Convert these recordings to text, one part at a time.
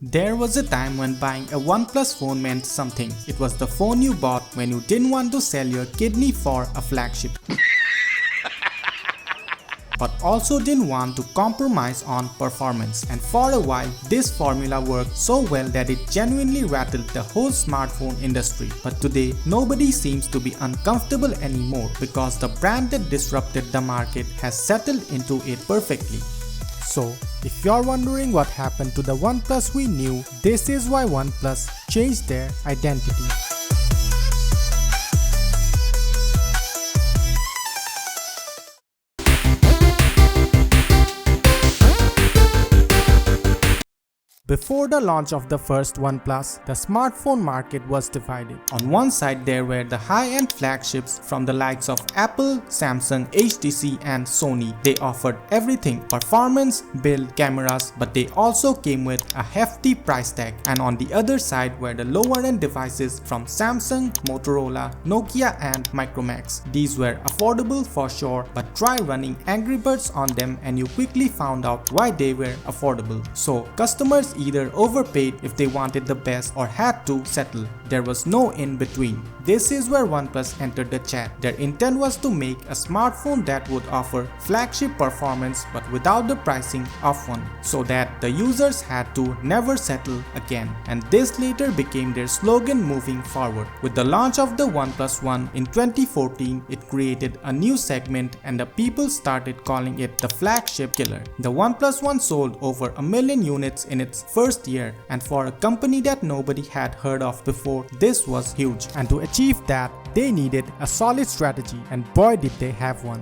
There was a time when buying a OnePlus phone meant something. It was the phone you bought when you didn't want to sell your kidney for a flagship. But also didn't want to compromise on performance. And for a while, this formula worked so well that it genuinely rattled the whole smartphone industry. But today, nobody seems to be uncomfortable anymore because the brand that disrupted the market has settled into it perfectly. So, if you're wondering what happened to the OnePlus we knew, this is why OnePlus changed their identity. Before the launch of the first OnePlus, the smartphone market was divided. On one side there were the high-end flagships from the likes of Apple, Samsung, HTC and Sony. They offered everything: performance, build, cameras, but they also came with a hefty price tag. And on the other side were the lower-end devices from Samsung, Motorola, Nokia and Micromax. These were affordable for sure, but try running Angry Birds on them and you quickly found out why they were affordable. So customers either overpaid if they wanted the best or had to settle. There was no in between. This is where OnePlus entered the chat. Their intent was to make a smartphone that would offer flagship performance but without the pricing of one, so that the users had to never settle again. And this later became their slogan moving forward. With the launch of the OnePlus One in 2014, it created a new segment and the people started calling it the flagship killer. The OnePlus One sold over 1 million units in its first year, and for a company that nobody had heard of before, this was huge. And to achieve that, they needed a solid strategy, and boy did they have one.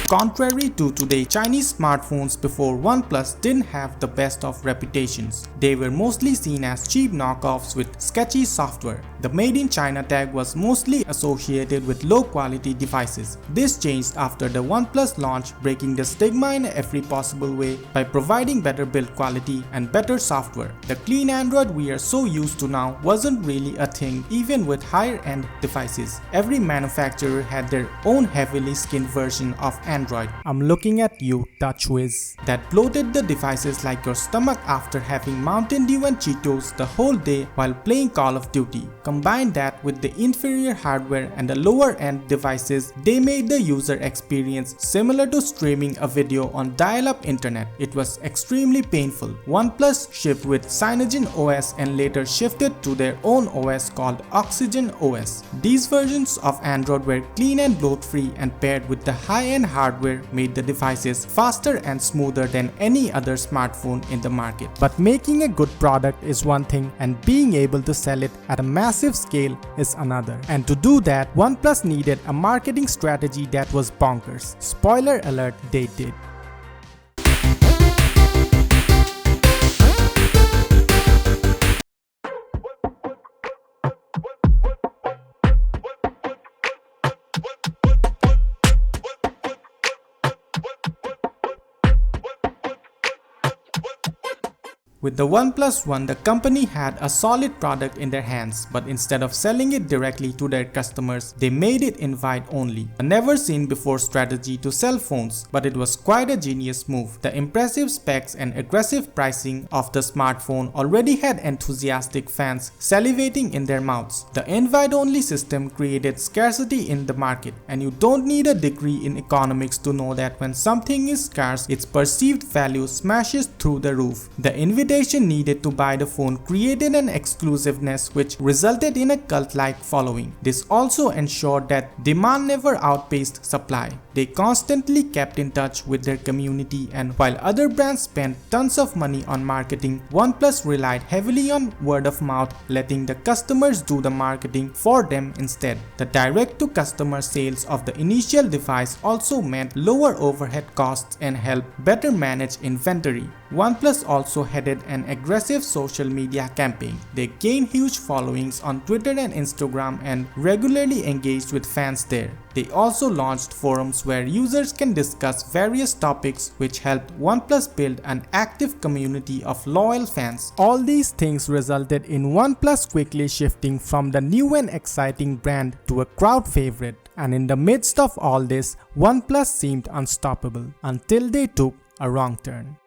Contrary to today, Chinese smartphones before OnePlus didn't have the best of reputations. They were mostly seen as cheap knockoffs with sketchy software. The Made in China tag was mostly associated with low quality devices. This changed after the OnePlus launch, breaking the stigma in every possible way by providing better build quality and better software. The clean Android we are so used to now wasn't really a thing even with higher end devices. Every manufacturer had their own heavily skinned version of Android. I'm looking at you, TouchWiz, that bloated the devices like your stomach after having Mountain Dew and Cheetos the whole day while playing Call of Duty. Combine that with the inferior hardware and the lower end devices, they made the user experience similar to streaming a video on dial-up internet. It was extremely painful. OnePlus shipped with Cyanogen OS and later shifted to their own OS called Oxygen OS. These versions of Android were clean and bloat-free, and paired with the high-end hardware made the devices faster and smoother than any other smartphone in the market. But making a good product is one thing, and being able to sell it at a massive scale is another. And to do that, OnePlus needed a marketing strategy that was bonkers. Spoiler alert, they did. With the OnePlus One, the company had a solid product in their hands, but instead of selling it directly to their customers, they made it invite only. A never seen before strategy to sell phones, but it was quite a genius move. The impressive specs and aggressive pricing of the smartphone already had enthusiastic fans salivating in their mouths. The invite only system created scarcity in the market, and you don't need a degree in economics to know that when something is scarce, its perceived value smashes through the roof. The invitation needed to buy the phone created an exclusiveness which resulted in a cult-like following. This also ensured that demand never outpaced supply. They constantly kept in touch with their community, and while other brands spent tons of money on marketing, OnePlus relied heavily on word of mouth, letting the customers do the marketing for them instead. The direct-to-customer sales of the initial device also meant lower overhead costs and helped better manage inventory. OnePlus also headed an aggressive social media campaign. They gained huge followings on Twitter and Instagram and regularly engaged with fans there. They also launched forums where users can discuss various topics, which helped OnePlus build an active community of loyal fans. All these things resulted in OnePlus quickly shifting from the new and exciting brand to a crowd favorite. And in the midst of all this, OnePlus seemed unstoppable until they took a wrong turn.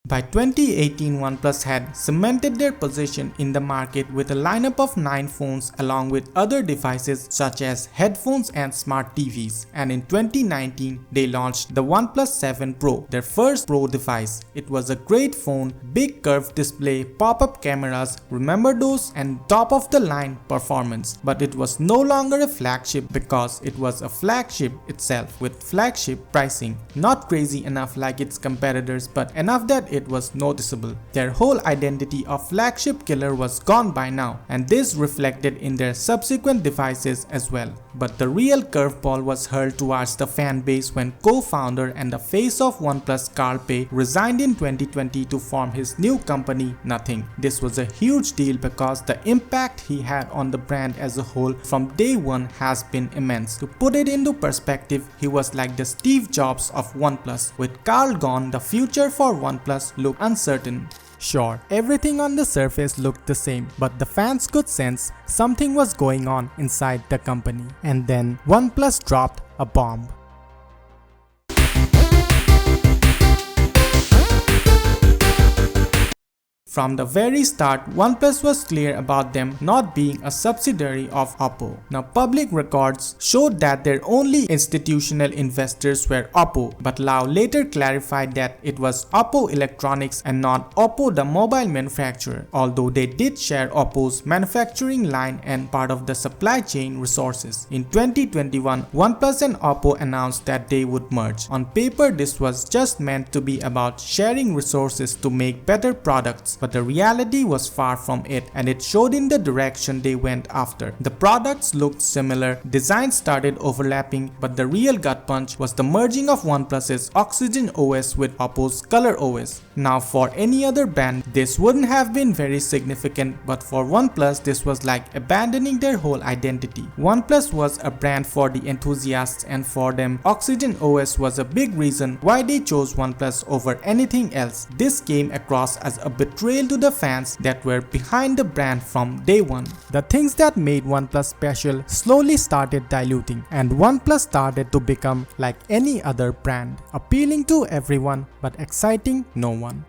By 2018, OnePlus had cemented their position in the market with a lineup of 9 phones along with other devices such as headphones and smart TVs. And in 2019, they launched the OnePlus 7 Pro, their first Pro device. It was a great phone, big curved display, pop-up cameras, remember those, and top-of-the-line performance. But it was no longer a flagship because it was a flagship itself with flagship pricing. Not crazy enough like its competitors, but enough that it was noticeable. Their whole identity of flagship killer was gone by now, and this reflected in their subsequent devices as well. But the real curveball was hurled towards the fan base when co-founder and the face of OnePlus Carl Pei resigned in 2020 to form his new company Nothing. This was a huge deal because the impact he had on the brand as a whole from day one has been immense. To put it into perspective, he was like the Steve Jobs of OnePlus. With Carl gone, the future for OnePlus looked uncertain. Sure, everything on the surface looked the same, but the fans could sense something was going on inside the company. And then OnePlus dropped a bomb. From the very start, OnePlus was clear about them not being a subsidiary of Oppo. Now, public records showed that their only institutional investors were Oppo, but Lau later clarified that it was Oppo Electronics and not Oppo the mobile manufacturer, although they did share Oppo's manufacturing line and part of the supply chain resources. In 2021, OnePlus and Oppo announced that they would merge. On paper, this was just meant to be about sharing resources to make better products. But the reality was far from it, and it showed in the direction they went after. The products looked similar, designs started overlapping, but the real gut punch was the merging of OnePlus's Oxygen OS with Oppo's Color OS. Now, for any other brand, this wouldn't have been very significant, but for OnePlus, this was like abandoning their whole identity. OnePlus was a brand for the enthusiasts, and for them, Oxygen OS was a big reason why they chose OnePlus over anything else. This came across as a betrayal to the fans that were behind the brand from day one. The things that made OnePlus special slowly started diluting, and OnePlus started to become like any other brand, appealing to everyone but exciting no one.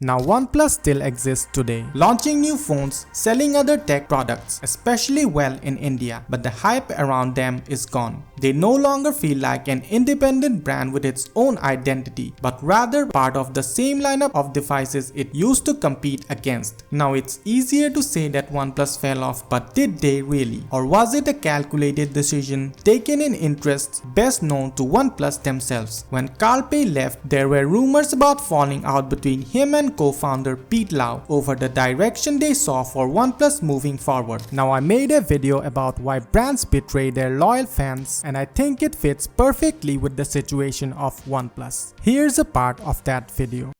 Now OnePlus still exists today, launching new phones, selling other tech products, especially well in India, but the hype around them is gone. They no longer feel like an independent brand with its own identity, but rather part of the same lineup of devices it used to compete against. Now it's easier to say that OnePlus fell off, but did they really? Or was it a calculated decision taken in interests best known to OnePlus themselves? When Carl Pei left, there were rumors about falling out between him and co-founder Pete Lau over the direction they saw for OnePlus moving forward. Now, I made a video about why brands betray their loyal fans, and I think it fits perfectly with the situation of OnePlus. Here's a part of that video.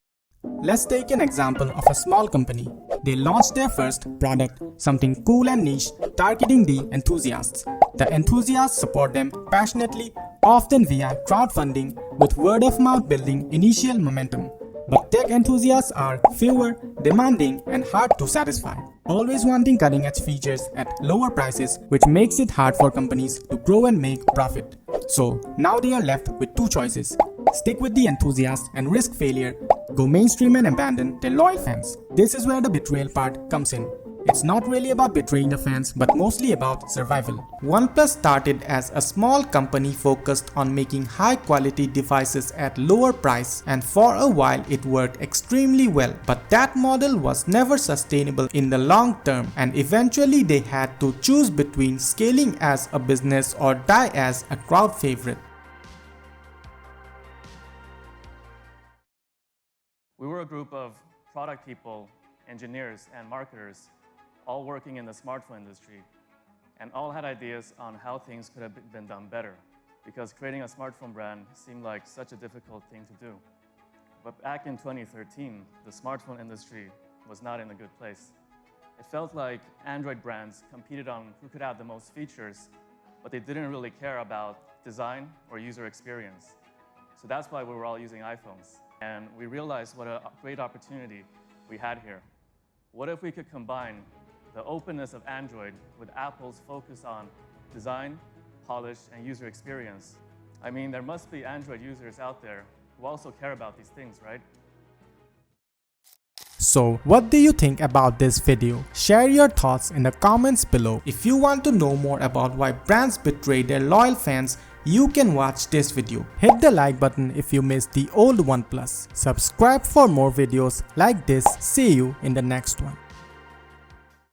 Let's take an example of a small company. They launched their first product, something cool and niche, targeting the enthusiasts. The enthusiasts support them passionately, often via crowdfunding, with word-of-mouth building initial momentum. But tech enthusiasts are fewer, demanding, and hard to satisfy, always wanting cutting-edge features at lower prices, which makes it hard for companies to grow and make profit. So now they are left with two choices: stick with the enthusiasts and risk failure, go mainstream and abandon their loyal fans. This is where the betrayal part comes in. It's not really about betraying the fans, but mostly about survival. OnePlus started as a small company focused on making high-quality devices at lower price, and for a while it worked extremely well. But that model was never sustainable in the long term, and eventually they had to choose between scaling as a business or die as a crowd favorite. We were a group of product people, engineers, and marketers, all working in the smartphone industry, and all had ideas on how things could have been done better, because creating a smartphone brand seemed like such a difficult thing to do. But back in 2013, the smartphone industry was not in a good place. It felt like Android brands competed on who could have the most features, but they didn't really care about design or user experience. So that's why we were all using iPhones. And we realized what a great opportunity we had here. What if we could combine the openness of Android with Apple's focus on design, polish, and user experience? I mean, there must be Android users out there who also care about these things, right? So, what do you think about this video? Share your thoughts in the comments below. If you want to know more about why brands betray their loyal fans, you can watch this video. Hit the like button if you missed the old OnePlus. Subscribe for more videos like this. See you in the next one.